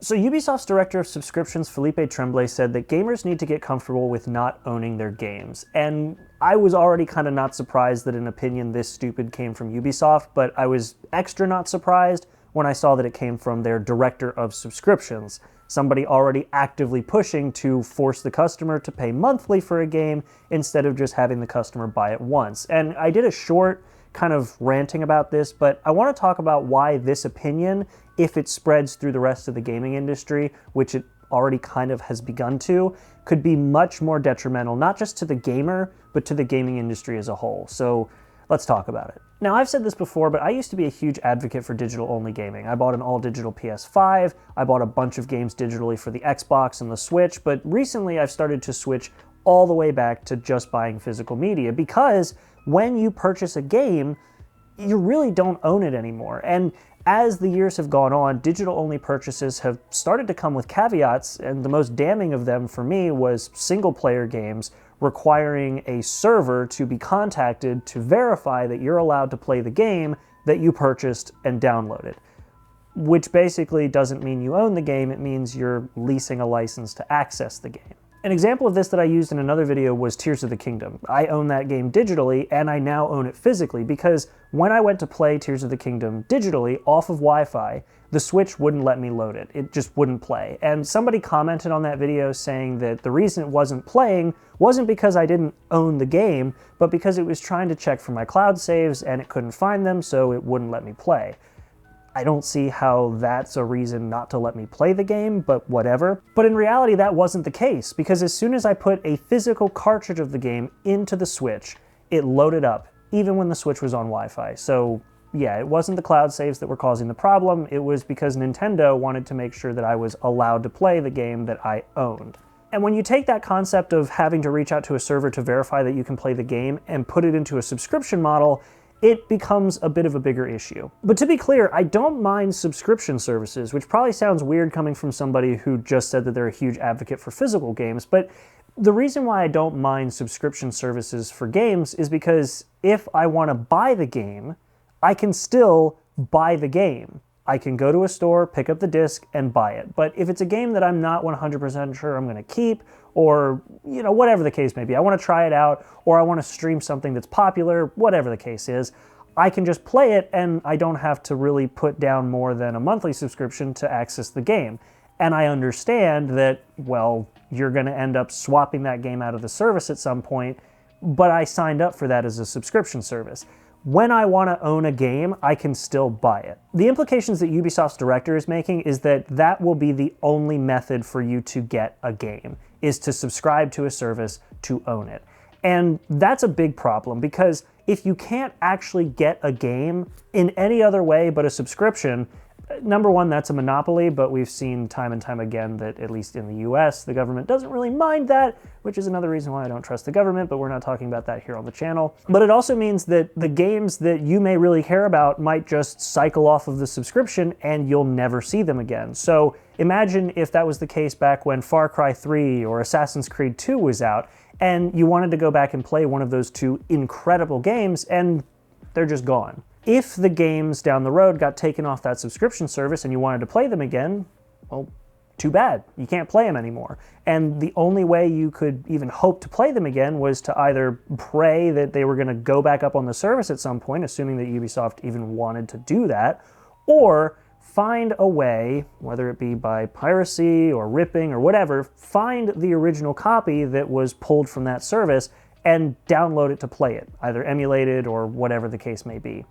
So Ubisoft's director of subscriptions, Philippe Tremblay, said that gamers need to get comfortable with not owning their games. And I was already kind of not surprised that an opinion this stupid came from Ubisoft, but I was extra not surprised when I saw that it came from their director of subscriptions, somebody already actively pushing to force the customer to pay monthly for a game instead of just having the customer buy it once. And I did a short kind of ranting about this, but I want to talk about why this opinion, if it spreads through the rest of the gaming industry, which it already kind of has begun to, could be much more detrimental, not just to the gamer, but to the gaming industry as a whole. So let's talk about it. Now, I've said this before, but I used to be a huge advocate for digital-only gaming. I bought an all-digital PS5, I bought a bunch of games digitally for the Xbox and the Switch, but recently I've started to switch all the way back to just buying physical media, because when you purchase a game, you really don't own it anymore. And as the years have gone on, digital-only purchases have started to come with caveats, and the most damning of them for me was single-player games requiring a server to be contacted to verify that you're allowed to play the game that you purchased and downloaded. Which basically doesn't mean you own the game, it means you're leasing a license to access the game. An example of this that I used in another video was Tears of the Kingdom. I own that game digitally, and I now own it physically, because when I went to play Tears of the Kingdom digitally off of Wi-Fi, the Switch wouldn't let me load it. It just wouldn't play. And somebody commented on that video saying that the reason it wasn't playing wasn't because I didn't own the game, but because it was trying to check for my cloud saves and it couldn't find them, so it wouldn't let me play. I don't see how that's a reason not to let me play the game, but whatever. But in reality, that wasn't the case, because as soon as I put a physical cartridge of the game into the Switch, it loaded up, even when the Switch was on Wi-Fi. So yeah, it wasn't the cloud saves that were causing the problem, it was because Nintendo wanted to make sure that I was allowed to play the game that I owned. And when you take that concept of having to reach out to a server to verify that you can play the game and put it into a subscription model, it becomes a bit of a bigger issue. But to be clear, I don't mind subscription services, which probably sounds weird coming from somebody who just said that they're a huge advocate for physical games, but the reason why I don't mind subscription services for games is because if I want to buy the game, I can still buy the game. I can go to a store, pick up the disc, and buy it. But if it's a game that I'm not 100% sure I'm going to keep, or whatever the case may be, I want to try it out, or I want to stream something that's popular, whatever the case is, I can just play it and I don't have to really put down more than a monthly subscription to access the game. And I understand that, well, you're going to end up swapping that game out of the service at some point, but I signed up for that as a subscription service. When I want to own a game, I can still buy it. The implications that Ubisoft's director is making is that that will be the only method for you to get a game, is to subscribe to a service to own it. And that's a big problem, because if you can't actually get a game in any other way but a subscription, number one, that's a monopoly, but we've seen time and time again that, at least in the US, the government doesn't really mind that, which is another reason why I don't trust the government, but we're not talking about that here on the channel. But it also means that the games that you may really care about might just cycle off of the subscription and you'll never see them again. So imagine if that was the case back when Far Cry 3 or Assassin's Creed 2 was out, and you wanted to go back and play one of those two incredible games, and they're just gone. If the games down the road got taken off that subscription service and you wanted to play them again, well, too bad. You can't play them anymore. And the only way you could even hope to play them again was to either pray that they were going to go back up on the service at some point, assuming that Ubisoft even wanted to do that, or find a way, whether it be by piracy or ripping or whatever, find the original copy that was pulled from that service and download it to play it, either emulated or whatever the case may be.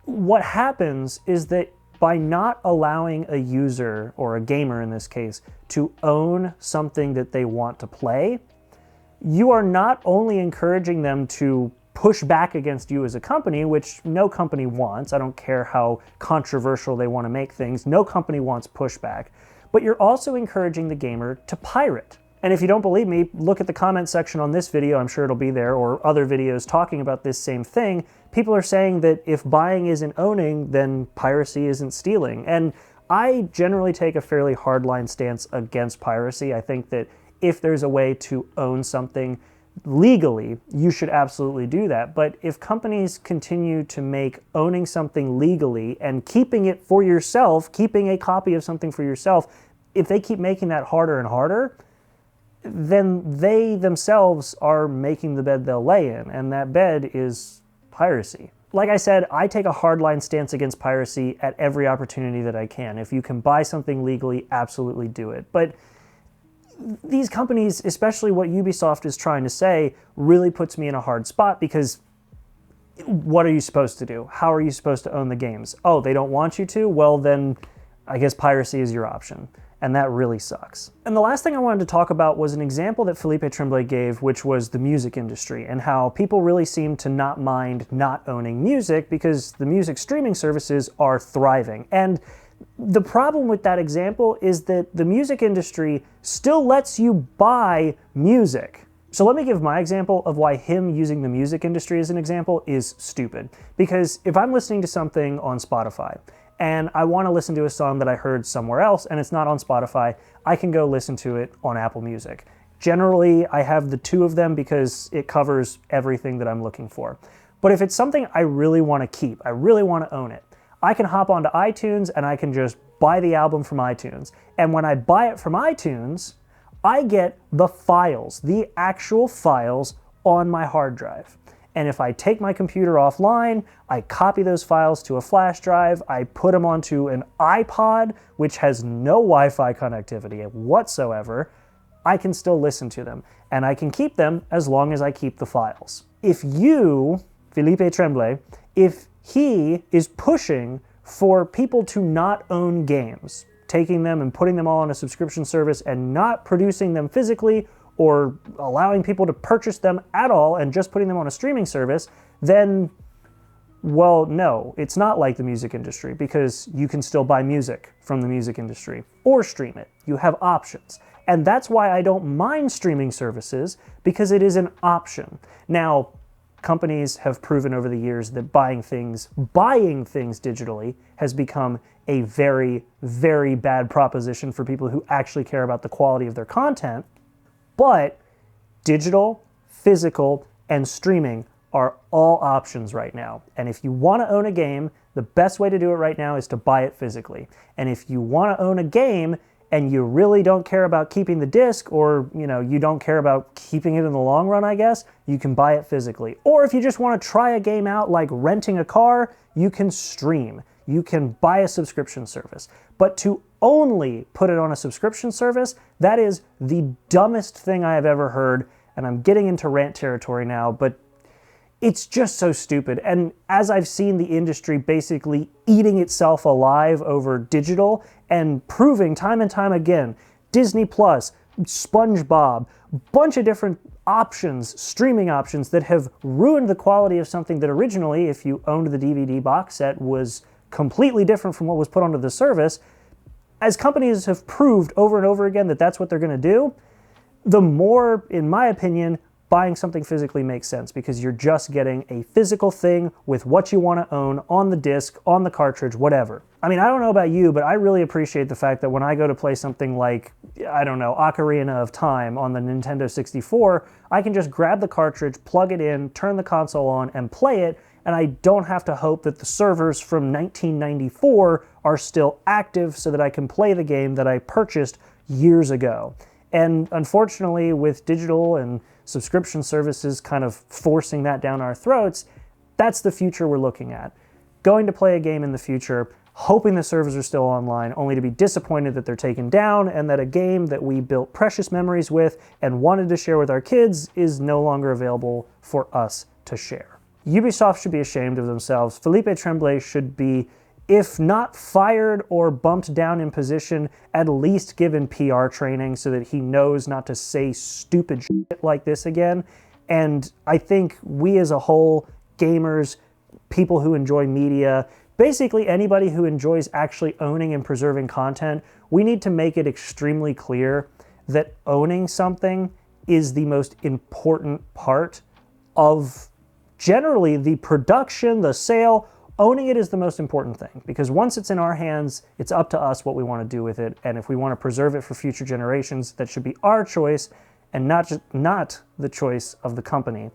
What happens is that by not allowing a user, or a gamer in this case, to own something that they want to play, you are not only encouraging them to push back against you as a company, which no company wants. I don't care how controversial they want to make things. No company wants pushback. But you're also encouraging the gamer to pirate. And if you don't believe me, look at the comment section on this video, I'm sure it'll be there, or other videos talking about this same thing. People are saying that if buying isn't owning, then piracy isn't stealing. And I generally take a fairly hardline stance against piracy. I think that if there's a way to own something legally, you should absolutely do that. But if companies continue to make owning something legally and keeping it for yourself, keeping a copy of something for yourself, if they keep making that harder and harder, then they themselves are making the bed they'll lay in, and that bed is piracy. Like I said, I take a hardline stance against piracy at every opportunity that I can. If you can buy something legally, absolutely do it. But these companies, especially what Ubisoft is trying to say, really puts me in a hard spot, because what are you supposed to do? How are you supposed to own the games? Oh, they don't want you to? Well, then I guess piracy is your option. And that really sucks. And the last thing I wanted to talk about was an example that Felipe Tremblay gave, which was the music industry, and how people really seem to not mind not owning music because the music streaming services are thriving. And the problem with that example is that the music industry still lets you buy music. So let me give my example of why him using the music industry as an example is stupid. Because if I'm listening to something on Spotify, and I want to listen to a song that I heard somewhere else and it's not on Spotify, I can go listen to it on Apple Music. Generally, I have the two of them because it covers everything that I'm looking for. But if it's something I really want to keep, I really want to own it, I can hop onto iTunes and I can just buy the album from iTunes. And when I buy it from iTunes, I get the files, the actual files on my hard drive. And if I take my computer offline, I copy those files to a flash drive, I put them onto an iPod, which has no Wi-Fi connectivity whatsoever, I can still listen to them. And I can keep them as long as I keep the files. If you, Felipe Tremblay, if he is pushing for people to not own games, taking them and putting them all on a subscription service and not producing them physically, or allowing people to purchase them at all and just putting them on a streaming service, then, well, no, it's not like the music industry, because you can still buy music from the music industry or stream it. You have options. And that's why I don't mind streaming services, because it is an option. Now, companies have proven over the years that buying things digitally has become a very, very bad proposition for people who actually care about the quality of their content. But digital, physical, and streaming are all options right now. And if you want to own a game, the best way to do it right now is to buy it physically. And if you want to own a game and you really don't care about keeping the disc, or you don't care about keeping it in the long run, I guess, you can buy it physically. Or if you just want to try a game out like renting a car, you can stream. You can buy a subscription service. But to only put it on a subscription service, that is the dumbest thing I have ever heard, and I'm getting into rant territory now, but it's just so stupid. And as I've seen the industry basically eating itself alive over digital and proving time and time again, Disney Plus, SpongeBob, bunch of different options, streaming options that have ruined the quality of something that originally, if you owned the DVD box set, was completely different from what was put onto the service. As companies have proved over and over again that that's what they're going to do, the more, in my opinion, buying something physically makes sense, because you're just getting a physical thing with what you want to own on the disc, on the cartridge, whatever. I mean, I don't know about you, but I really appreciate the fact that when I go to play something like, I don't know, Ocarina of Time on the Nintendo 64, I can just grab the cartridge, plug it in, turn the console on, and play it, and I don't have to hope that the servers from 1994 are still active so that I can play the game that I purchased years ago. And unfortunately, with digital and subscription services kind of forcing that down our throats, that's the future we're looking at. Going to play a game in the future, hoping the servers are still online, only to be disappointed that they're taken down and that a game that we built precious memories with and wanted to share with our kids is no longer available for us to share. Ubisoft should be ashamed of themselves. Felipe Tremblay should be, if not fired or bumped down in position, at least given PR training so that he knows not to say stupid shit like this again. And I think we as a whole, gamers, people who enjoy media, basically anybody who enjoys actually owning and preserving content, we need to make it extremely clear that owning something is the most important part of generally the production, the sale. Owning it is the most important thing, because once it's in our hands, it's up to us what we want to do with it. And if we want to preserve it for future generations, that should be our choice and not the choice of the company.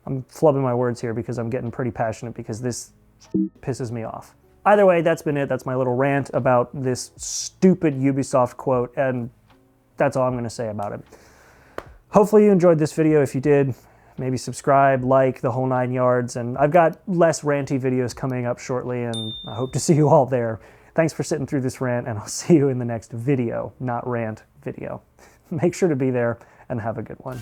I'm flubbing my words here because I'm getting pretty passionate, because this pisses me off. Either way, that's been it. That's my little rant about this stupid Ubisoft quote, and that's all I'm going to say about it. Hopefully you enjoyed this video. If you did, maybe subscribe, like, the whole 9 yards, and I've got less ranty videos coming up shortly, and I hope to see you all there. Thanks for sitting through this rant, and I'll see you in the next video, not rant video. Make sure to be there, and have a good one.